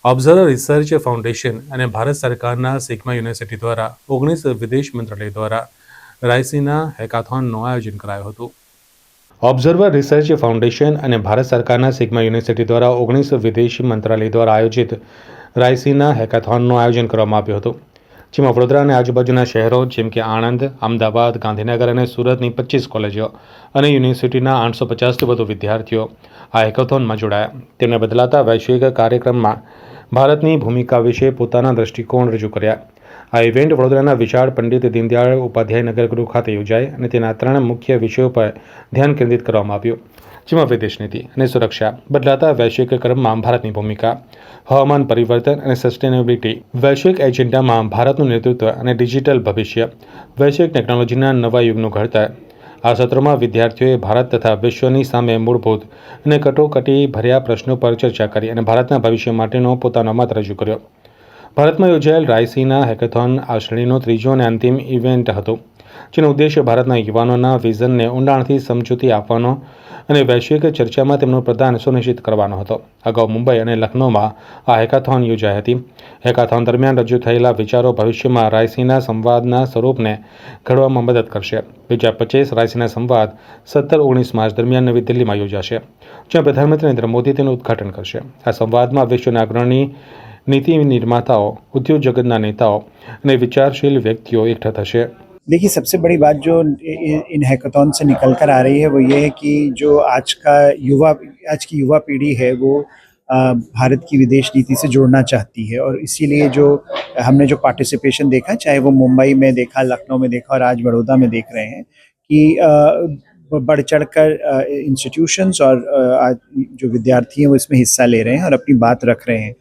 Observer research foundation અને ભારત સરકારના sigma university દ્વારા 19 વિદેશ મંત્રાલય દ્વારા રાયસીના હેકાથોનનું આયોજન કરાયું હતું। ઓબ્ઝર્વર રિસર્ચ ફાઉન્ડેશન અને ભારત સરકારના સિગ્મા યુનિવર્સિટી દ્વારા 19 વિદેશ મંત્રાલય દ્વારા આયોજિત રાયસીના હેકાથોનનું આયોજન કરવામાં આવ્યું હતું, જેમાં વડોદરા અને આજુબાજુના શહેરો જેમ કે આણંદ, અમદાવાદ, ગાંધીનગર અને સુરતની 25 કોલેજો અને યુનિવર્સિટીના 850થી વધુ વિદ્યાર્થીઓ આ હેકાથોનમાં જોડાયા। તેમણે બદલાતા વૈશ્વિક કાર્યક્રમમાં ભારતની ભૂમિકા વિશે પોતાના દૃષ્ટિકોણ રજૂ કર્યા। આ ઇવેન્ટ વડોદરાના વિશાળ પંડિત દીનદયાળ ઉપાધ્યાય નગરગૃહ ખાતે યોજાઈ અને તેના 3 મુખ્ય વિષયો પર ધ્યાન કેન્દ્રિત કરવામાં આવ્યું, જેમાં વિદેશ નીતિ અને સુરક્ષા, બદલાતા વૈશ્વિક ક્રમમાં ભારતની ભૂમિકા, હવામાન પરિવર્તન અને સસ્ટેનેબિલિટી, વૈશ્વિક એજન્ડામાં ભારતનું નેતૃત્વ અને ડિજિટલ ભવિષ્ય, વૈશ્વિક ટેકનોલોજીના નવા યુગનું ઘડતર। આ સત્રમાં વિદ્યાર્થીઓએ ભારત તથા વિશ્વની સામે મૂળભૂત અને કટોકટી ભર્યા પ્રશ્નો પર ચર્ચા કરી અને ભારતના ભવિષ્ય માટેનો પોતાનો મત રજૂ કર્યો। ભારતમાં યોજાયેલ રાયસીના હેકાથોન આ શ્રેણીનો ત્રીજો અને અંતિમ ઇવેન્ટ હતો, જેનો ઉદ્દેશ્ય ભારતના યુવાનોના વિઝનને ઊંડાણથી સમજૂતી આપવાનો અને વૈશ્વિક ચર્ચામાં તેમનું પ્રદાન સુનિશ્ચિત કરવાનો હતો। અગાઉ મુંબઈ અને લખનૌમાં આ હેકાથોન યોજાઈ હતી। હેકાથોન દરમિયાન રજૂ થયેલા વિચારો ભવિષ્યમાં રાયસીના સંવાદના સ્વરૂપને ઘડવામાં મદદ કરશે। 2025 રાયસીના સંવાદ 17-19 માર્ચ દરમિયાન નવી દિલ્હીમાં યોજાશે, જ્યાં પ્રધાનમંત્રી નરેન્દ્ર મોદી તેનું ઉદ્ઘાટન કરશે। આ સંવાદમાં વિશ્વના અગ્રણી नीति निर्माताओं, उद्योग जगतना नेताओं અને विचारशील व्यक्तियों एकठा थशे। देखिए, सबसे बड़ी बात जो इन हैकाथॉन से निकल कर आ रही है वो ये है कि जो आज की युवा पीढ़ी है वो भारत की विदेश नीति से जुड़ना चाहती है, और इसीलिए जो हमने जो पार्टिसिपेशन देखा, चाहे वो मुंबई में देखा, लखनऊ में देखा और आज बड़ौदा में देख रहे हैं कि बढ़ चढ़ कर इंस्टीट्यूशंस और आज जो विद्यार्थी हैं वो इसमें हिस्सा ले रहे हैं और अपनी बात रख रहे हैं।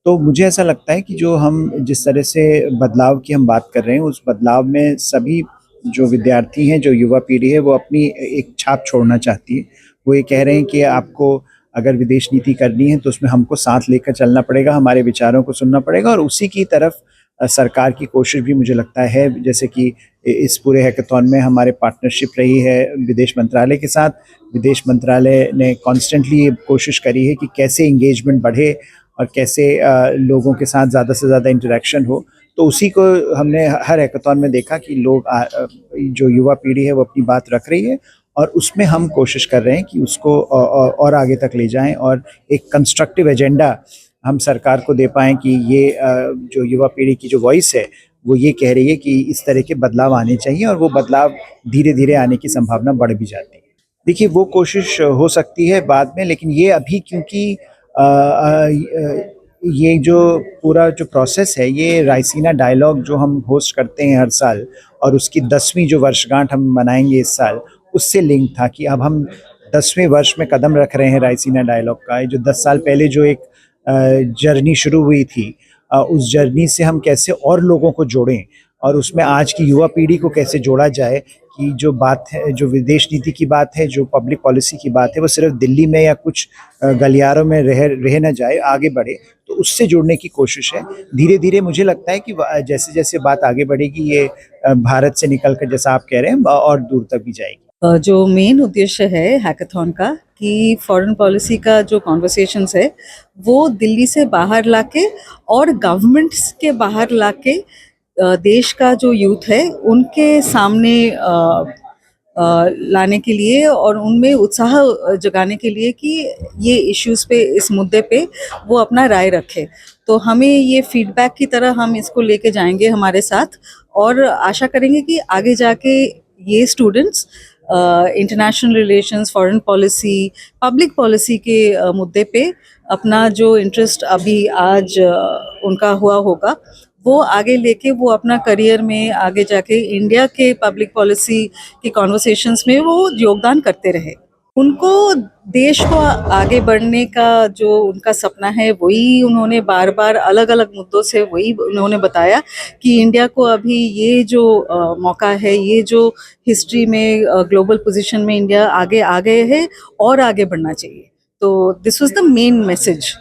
तो मुझे ऐसा लगता है कि जो हम जिस तरह से बदलाव की हम बात कर रहे हैं, उस बदलाव में सभी जो विद्यार्थी हैं, जो युवा पीढ़ी है, वो अपनी एक छाप छोड़ना चाहती है। वो ये कह रहे हैं कि आपको अगर विदेश नीति करनी है तो उसमें हमको साथ लेकर चलना पड़ेगा, हमारे विचारों को सुनना पड़ेगा, और उसी की तरफ सरकार की कोशिश भी मुझे लगता है। जैसे कि इस पूरे हैकाथॉन में हमारे पार्टनरशिप रही है विदेश मंत्रालय के साथ। विदेश मंत्रालय ने कॉन्स्टेंटली कोशिश करी है कि कैसे इंगेजमेंट बढ़े और कैसे लोगों के साथ ज़्यादा से ज़्यादा इंटरेक्शन हो। तो उसी को हमने हर हैकाथॉन में देखा कि लोग जो युवा पीढ़ी है वो अपनी बात रख रही है, और उसमें हम कोशिश कर रहे हैं कि उसको और आगे तक ले जाएं और एक कंस्ट्रक्टिव एजेंडा हम सरकार को दे पाएँ कि ये जो युवा पीढ़ी की जो वॉइस है वो ये कह रही है कि इस तरह के बदलाव आने चाहिए, और वो बदलाव धीरे धीरे आने की संभावना बढ़ भी जाती है। देखिए, वो कोशिश हो सकती है बाद में, लेकिन ये अभी क्योंकि ये जो पूरा जो प्रोसेस है, ये रायसीना डायलॉग जो हम होस्ट करते हैं हर साल, और उसकी 10वीं जो वर्षगांठ हम मनाएंगे इस साल, उससे लिंक था कि अब हम 10वें वर्ष में कदम रख रहे हैं रायसीना डायलॉग का। जो 10 साल पहले जो एक जर्नी शुरू हुई थी, उस जर्नी से हम कैसे और लोगों को जोड़ें, और उसमें आज की युवा पीढ़ी को कैसे जोड़ा जाए कि जो बात है, जो विदेश नीति की बात है, जो पब्लिक पॉलिसी की बात है, वो सिर्फ दिल्ली में या कुछ गलियारों में रह न जाए, आगे बढ़े। तो उससे जुड़ने की कोशिश है। धीरे धीरे मुझे लगता है कि जैसे जैसे बात आगे बढ़ेगी, ये भारत से निकल कर, जैसा आप कह रहे हैं, और दूर तक भी जाएगी। जो मेन उद्देश्य है हैकाथॉन का कि फॉरेन पॉलिसी का जो कॉन्वर्सेशंस है वो दिल्ली से बाहर लाके और गवर्नमेंट्स के बाहर लाके देश का जो यूथ है उनके सामने लाने के लिए और उनमें उत्साह जगाने के लिए कि ये इश्यूज़ पे, इस मुद्दे पे वो अपना राय रखे। तो हमें ये फीडबैक की तरह हम इसको लेके जाएंगे हमारे साथ, और आशा करेंगे कि आगे जाके ये students international relations, foreign policy, public policy के मुद्दे पे अपना जो इंटरेस्ट अभी आज उनका हुआ होगा वो आगे लेके वो अपना करियर में आगे जाके इंडिया के पब्लिक पॉलिसी की कॉन्वर्सेशंस में वो योगदान करते रहे। उनको देश को आगे बढ़ने का जो उनका सपना है वही उन्होंने बार बार अलग अलग मुद्दों से वही उन्होंने बताया कि इंडिया को अभी ये जो मौका है, ये जो हिस्ट्री में ग्लोबल पोजीशन में इंडिया आगे आ गए है और आगे बढ़ना चाहिए। तो this was the main message.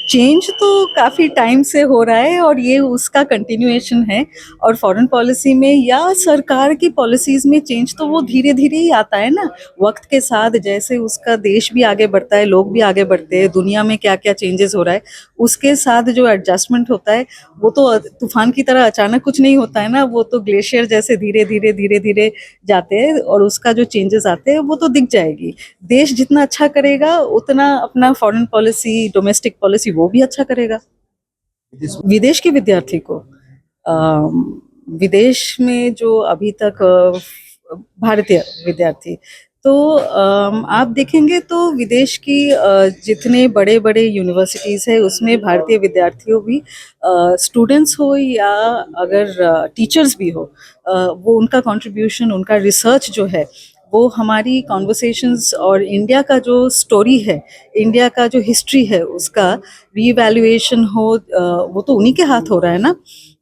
Change तो काफ़ी टाइम से हो रहा है और ये उसका कंटिन्यूएशन है। और फॉरेन पॉलिसी में या सरकार की पॉलिसीज़ में चेंज तो वो धीरे धीरे ही आता है ना, वक्त के साथ जैसे उसका देश भी आगे बढ़ता है, लोग भी आगे बढ़ते हैं, दुनिया में क्या क्या चेंजेस हो रहा है, उसके साथ जो एडजस्टमेंट होता है वो तो तूफान की तरह अचानक कुछ नहीं होता है ना, वो तो ग्लेशियर जैसे धीरे धीरे जाते हैं और उसका जो चेंजेस आते हैं वो तो दिख जाएगी। देश जितना अच्छा करेगा उतना अपना फॉरेन पॉलिसी, डोमेस्टिक पॉलिसी वो भी अच्छा करेगा। विदेश के विद्यार्थी को विदेश में जो अभी तक भारतीय विद्यार्थी तो आप देखेंगे तो विदेश की जितने बड़े बड़े यूनिवर्सिटीज़ है उसमें भारतीय विद्यार्थियों भी स्टूडेंट्स हो या अगर टीचर्स भी हो, वो उनका कंट्रीब्यूशन, उनका रिसर्च जो है वो हमारी कॉन्वर्सेशंस और इंडिया का जो स्टोरी है, इंडिया का जो हिस्ट्री है उसका रीवैल्यूएशन हो, वो तो उन्हीं के हाथ हो रहा है ना।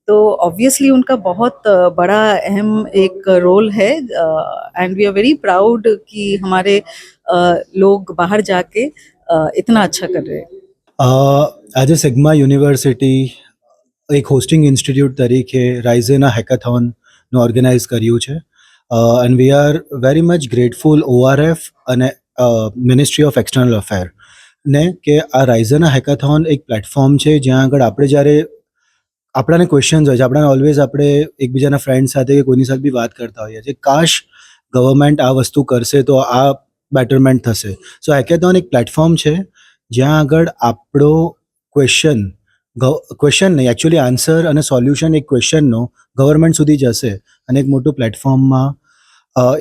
तो ऑब्वियसली उनका बहुत बड़ा अहम एक रोल है and we are very proud कि हमारे लोग बाहर जाके इतना अच्छा कर रहे हैं। આજે સિગ્મા યુનિવર્સિટી એક હોસ્ટિંગ ઇન્સ્ટિટ્યૂટ તરીકે રાઇઝેના હેકાથોનનું ઓર્ગેનાઇઝ કર્યું છે and we are very much grateful ઓઆરએફ અને મિનિસ્ટ્રી ઓફ એક્સટર્નલ અફેર ને કે આ રાઇઝેના હેકાથોન એક પ્લેટફોર્મ છે જ્યાં આગળ આપણે જ્યારે આપણાને ક્વેશ્ચન્સ હોય છે, આપણાને ઓલવેઝ આપણે એકબીજાના ફ્રેન્ડ સાથે કે કોઈની સાથે બી વાત કરતા હોઈએ છીએ, કાશ ગવર્મેન્ટ આ વસ્તુ કરશે તો આ બેટરમેન્ટ થશે. સો હેકેથોન એક પ્લેટફોર્મ છે જ્યાં આગળ આપણો ક્વેશ્ચન નહીં, એકચ્યુઅલી આન્સર અને સોલ્યુશન એક ક્વેશ્ચનનો ગવર્મેન્ટ સુધી જશે અને એક મોટું પ્લેટફોર્મમાં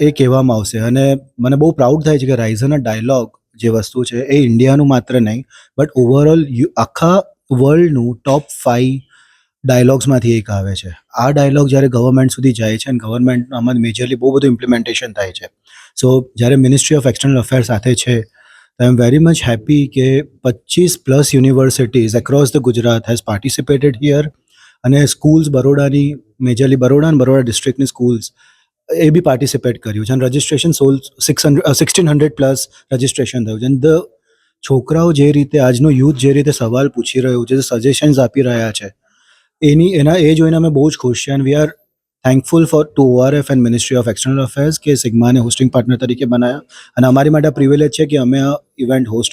એ કહેવામાં આવશે. અને મને બહુ પ્રાઉડ થાય છે કે રાઇઝના ડાયલોગ જે વસ્તુ છે એ ઇન્ડિયાનું માત્ર નહીં બટ ઓવરઓલ આખા વર્લ્ડનું ટોપ 5 ડાયલોગ્સમાંથી એક આવે છે. આ ડાયલોગ જ્યારે ગવર્મેન્ટ સુધી જાય છે અને ગવર્મેન્ટ આમાં મેજરલી બહુ બધું ઇમ્પ્લિમેન્ટેશન થાય છે. સો જ્યારે મિનિસ્ટ્રી ઓફ એક્સટર્નલ અફેર સાથે છે તો આઈ એમ વેરી મચ હેપી કે 25+ universities across the Gujarat has participated here અને સ્કૂલ્સ બરોડાની, મેજરલી બરોડા અને બરોડા ડિસ્ટ્રિક્ટની સ્કૂલ્સ એ બી પાર્ટિસિપેટ કર્યું છે અને રજિસ્ટ્રેશન 1600+ રજિસ્ટ્રેશન થયું છે. અને ધ છોકરાઓ જે રીતે, આજનો યુથ જે રીતે સવાલ પૂછી રહ્યું છે, સજેશન્સ આપી રહ્યા છે, એ જોઈને અમે બહુ જ ખુશ છીએ and we are thankful two ઓઆરએફ and ministry of external affairs કે સિગ્માને હોસ્ટિંગ પાર્ટનર તરીકે બનાવ્યા અને અમારી માટે પ્રિવિલેજ છે કે અમે આ ઇવેન્ટ હોસ્ટ